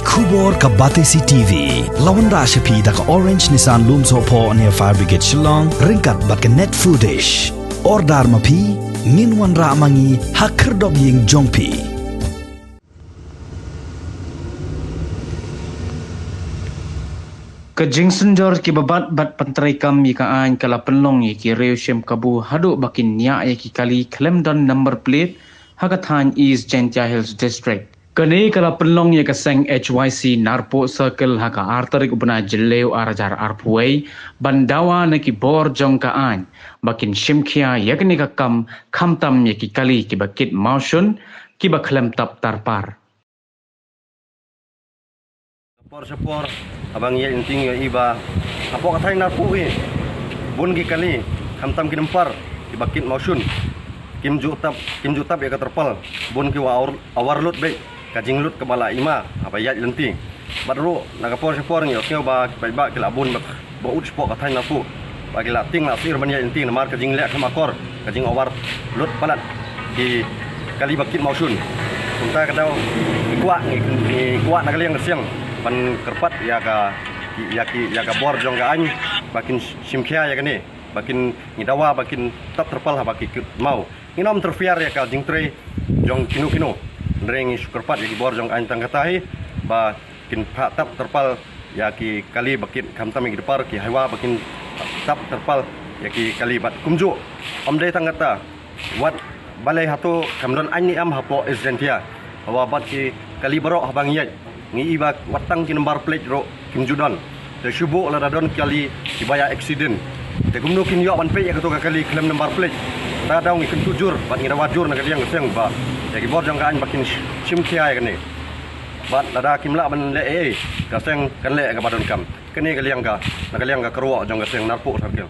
Kubor ka Batesi TV. Lawan Rashapi da ka Orange Nissan Lumso po near Fire Brigade Shillong. Ringkat bat ka net footage. Ordar mapi. Minwan ra mangi hakerdog ying jongpi. Ke Jingson George ki babat bat pantrai kam yi ka an kala penlong yi ki reu shem kabu hadu bakin nya yi ki kali Clemdon number plate Hakathan East Gentia Hills District. Kani kala penlong yi ka seng HYC Narpo Circle haka artarik ubna jileu arajar arpuai bandawa na ki bor jong ka an bakin shimkia yakni ka kam kamtam yi ki kali ki bakit maushun ki ba Clem tap tarpar. Sepor abang ya inting ya iba apa katain narpu bun gi kali hamtam ki nempar di bakit mausun kim jutab ya katerpal bun ki awarlut be kajing lut kepala ima apa ya lenting badru naga sepor ni oknya ba ba ki labun ba ut spok katain narpu bagi la ting la sir ban ya inting namar kajing lek makor kajing awar lut palat di kali bakit mausun kunta kadau kuat nak kali yang siang pan kerpat ya ka bor jong ka an bakin simkhia ya kani bakin ngidawa bakin tap terpal ha baki mau inom terfiar ya ka jingtre jong kinu nreng kerpat ya ki bor jong an tangkatai ba kin tap terpal ya ki kali bakin kamtam ki depar ki haiwa bakin tap terpal ya ki kali bat kumju omde tangkata wat balai hatu kamdon ani am hapo isgentia wa bat ki kali barok habang yai ngi iba watang ki number plate ro kim judan te shubo la radon kali ibaya accident te gumno kin yo ban pe ya to kali claim number plate ta daw ngi kin tujur bat ngi wajur na kali yang seng ba ya ki bor jang kan bakin simkia ya kani bat lada kim la ban le ka seng kan le ka badon kam kani kali yang ka na kali yang ka kerwa jang ka seng narpo sarkel